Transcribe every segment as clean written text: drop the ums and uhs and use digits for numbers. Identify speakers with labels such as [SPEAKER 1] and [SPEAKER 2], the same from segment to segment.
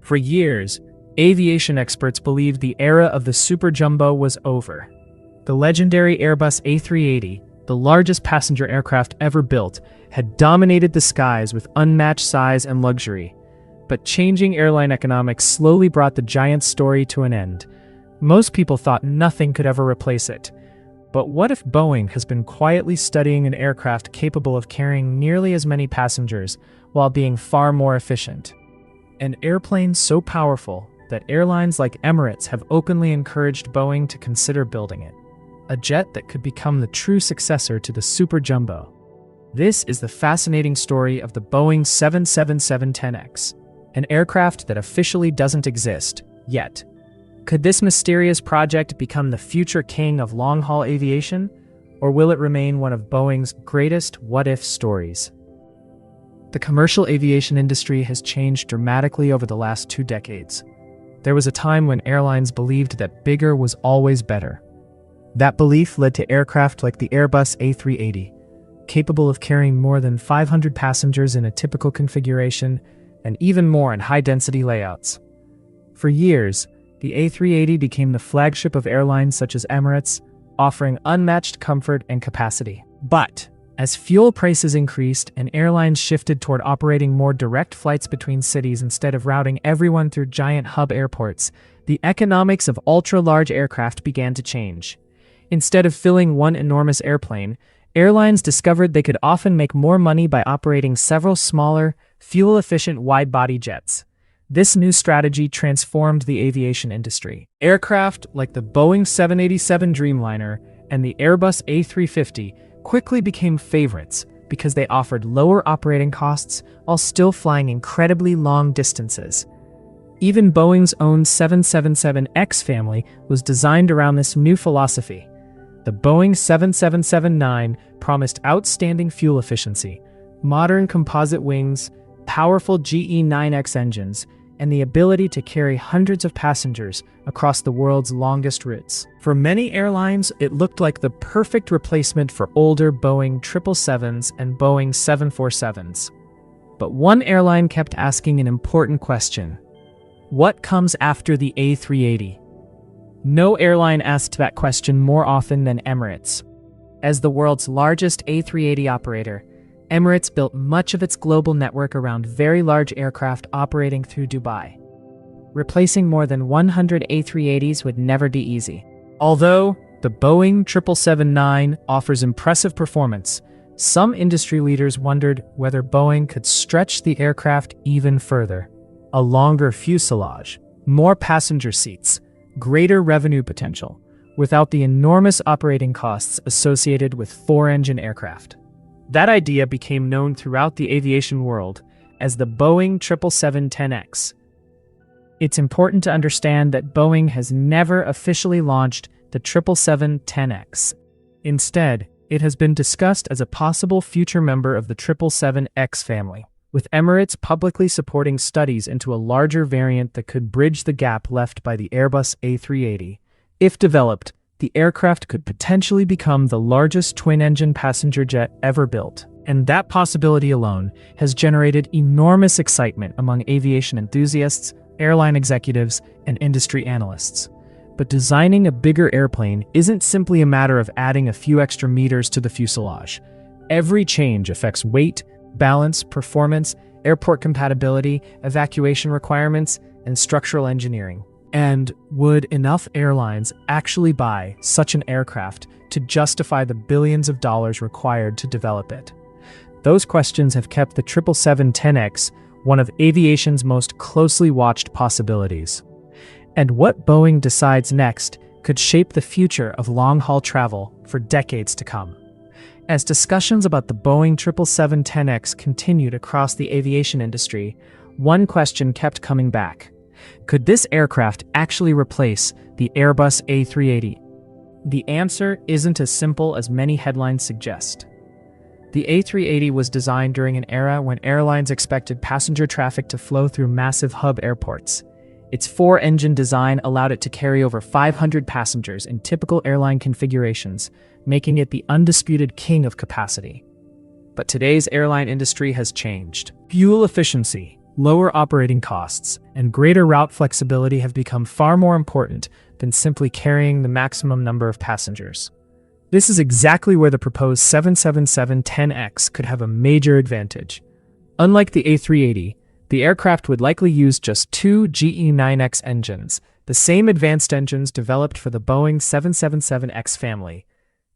[SPEAKER 1] For years, aviation experts believed the era of the Superjumbo was over. The legendary Airbus A380, the largest passenger aircraft ever built, had dominated the skies with unmatched size and luxury. But changing airline economics slowly brought the giant story to an end. Most people thought nothing could ever replace it. But what if Boeing has been quietly studying an aircraft capable of carrying nearly as many passengers while being far more efficient? An airplane so powerful that airlines like Emirates have openly encouraged Boeing to consider building it. A jet that could become the true successor to the Superjumbo. This is the fascinating story of the Boeing 777-10X, an aircraft that officially doesn't exist yet. Could this mysterious project become the future king of long-haul aviation, or will it remain one of Boeing's greatest what-if stories? The commercial aviation industry has changed dramatically over the last 2 decades. There was a time when airlines believed that bigger was always better. That belief led to aircraft like the Airbus A380, capable of carrying more than 500 passengers in a typical configuration, and even more in high-density layouts. For years, the A380 became the flagship of airlines such as Emirates, offering unmatched comfort and capacity. But as fuel prices increased and airlines shifted toward operating more direct flights between cities instead of routing everyone through giant hub airports, the economics of ultra-large aircraft began to change. Instead of filling one enormous airplane, airlines discovered they could often make more money by operating several smaller, fuel-efficient wide-body jets. This new strategy transformed the aviation industry. Aircraft like the Boeing 787 Dreamliner and the Airbus A350 quickly became favorites because they offered lower operating costs while still flying incredibly long distances. Even Boeing's own 777X family was designed around this new philosophy. The Boeing 777-9 promised outstanding fuel efficiency, modern composite wings, powerful GE9X engines, and the ability to carry hundreds of passengers across the world's longest routes. For many airlines, it looked like the perfect replacement for older Boeing 777s and Boeing 747s. But one airline kept asking an important question. What comes after the A380? No airline asked that question more often than Emirates. As the world's largest A380 operator, Emirates built much of its global network around very large aircraft operating through Dubai. Replacing more than 100 A380s would never be easy. Although the Boeing 777-9 offers impressive performance, some industry leaders wondered whether Boeing could stretch the aircraft even further. A longer fuselage, more passenger seats, greater revenue potential, without the enormous operating costs associated with 4-engine aircraft. That idea became known throughout the aviation world as the Boeing 777-10X. It's important to understand that Boeing has never officially launched the 777-10X. Instead, it has been discussed as a possible future member of the 777X family, with Emirates publicly supporting studies into a larger variant that could bridge the gap left by the Airbus A380. If developed, the aircraft could potentially become the largest twin-engine passenger jet ever built. And that possibility alone has generated enormous excitement among aviation enthusiasts, airline executives, and industry analysts. But designing a bigger airplane isn't simply a matter of adding a few extra meters to the fuselage. Every change affects weight, balance, performance, airport compatibility, evacuation requirements, and structural engineering. And would enough airlines actually buy such an aircraft to justify the billions of dollars required to develop it? Those questions have kept the 777-10X one of aviation's most closely watched possibilities. And what Boeing decides next could shape the future of long-haul travel for decades to come. As discussions about the Boeing 777-10X continued across the aviation industry, one question kept coming back. Could this aircraft actually replace the Airbus A380? The answer isn't as simple as many headlines suggest. The A380 was designed during an era when airlines expected passenger traffic to flow through massive hub airports. Its 4-engine design allowed it to carry over 500 passengers in typical airline configurations, making it the undisputed king of capacity. But today's airline industry has changed. Fuel efficiency, lower operating costs, and greater route flexibility have become far more important than simply carrying the maximum number of passengers. This is exactly where the proposed 777-10X could have a major advantage. Unlike the A380, the aircraft would likely use just two GE9X engines, the same advanced engines developed for the Boeing 777X family.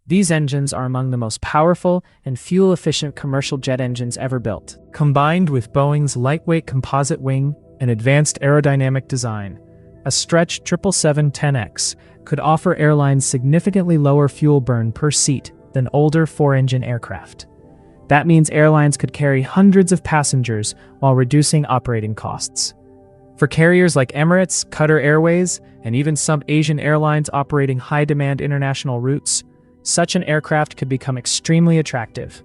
[SPEAKER 1] These engines are among the most powerful and fuel-efficient commercial jet engines ever built. Combined with Boeing's lightweight composite wing and advanced aerodynamic design, a stretch 777-10X could offer airlines significantly lower fuel burn per seat than older four-engine aircraft. That means airlines could carry hundreds of passengers while reducing operating costs. For carriers like Emirates, Qatar Airways, and even some Asian airlines operating high-demand international routes, such an aircraft could become extremely attractive.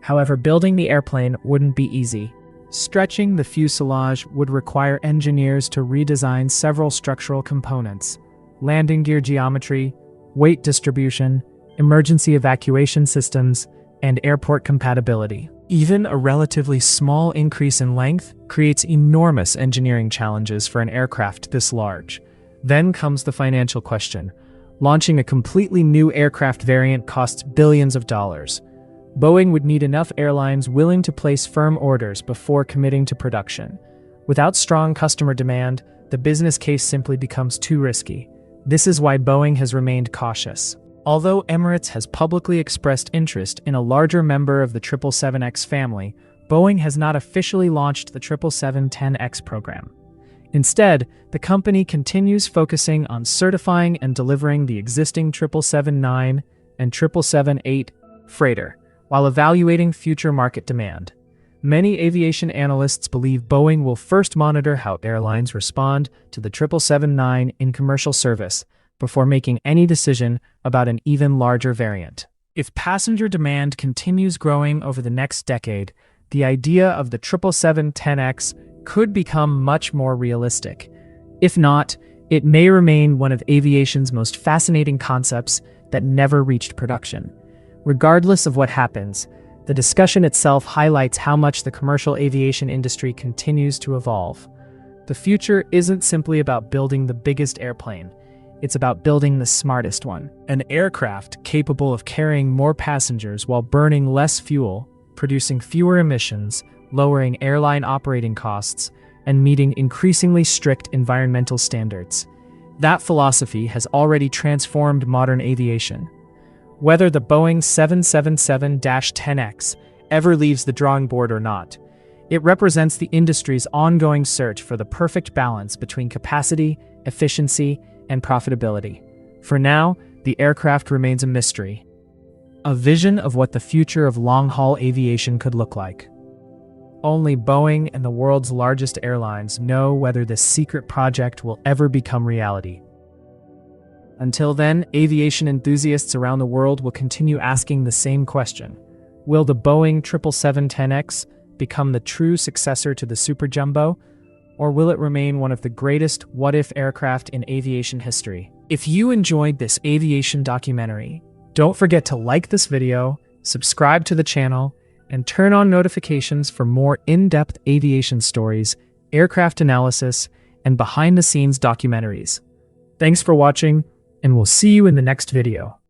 [SPEAKER 1] However, building the airplane wouldn't be easy. Stretching the fuselage would require engineers to redesign several structural components: landing gear geometry, weight distribution, emergency evacuation systems, and airport compatibility. Even a relatively small increase in length creates enormous engineering challenges for an aircraft this large. Then comes the financial question. Launching a completely new aircraft variant costs billions of dollars. Boeing would need enough airlines willing to place firm orders before committing to production. Without strong customer demand, the business case simply becomes too risky. This is why Boeing has remained cautious. Although Emirates has publicly expressed interest in a larger member of the 777X family, Boeing has not officially launched the 777-10X program. Instead, the company continues focusing on certifying and delivering the existing 777-9 and 777-8 freighter, while evaluating future market demand. Many aviation analysts believe Boeing will first monitor how airlines respond to the 777-9 in commercial service before making any decision about an even larger variant. If passenger demand continues growing over the next decade, the idea of the 777-10X could become much more realistic. If not, it may remain one of aviation's most fascinating concepts that never reached production. Regardless of what happens, the discussion itself highlights how much the commercial aviation industry continues to evolve. The future isn't simply about building the biggest airplane. It's about building the smartest one. An aircraft capable of carrying more passengers while burning less fuel, producing fewer emissions, lowering airline operating costs, and meeting increasingly strict environmental standards. That philosophy has already transformed modern aviation. Whether the Boeing 777-10X ever leaves the drawing board or not, it represents the industry's ongoing search for the perfect balance between capacity, efficiency, and profitability. For now, the aircraft remains a mystery, a vision of what the future of long-haul aviation could look like. Only Boeing and the world's largest airlines know whether this secret project will ever become reality. Until then, aviation enthusiasts around the world will continue asking the same question. Will the Boeing 777-10X become the true successor to the Superjumbo, or will it remain one of the greatest what-if aircraft in aviation history? If you enjoyed this aviation documentary, don't forget to like this video, subscribe to the channel, and turn on notifications for more in-depth aviation stories, aircraft analysis, and behind-the-scenes documentaries. Thanks for watching, and we'll see you in the next video.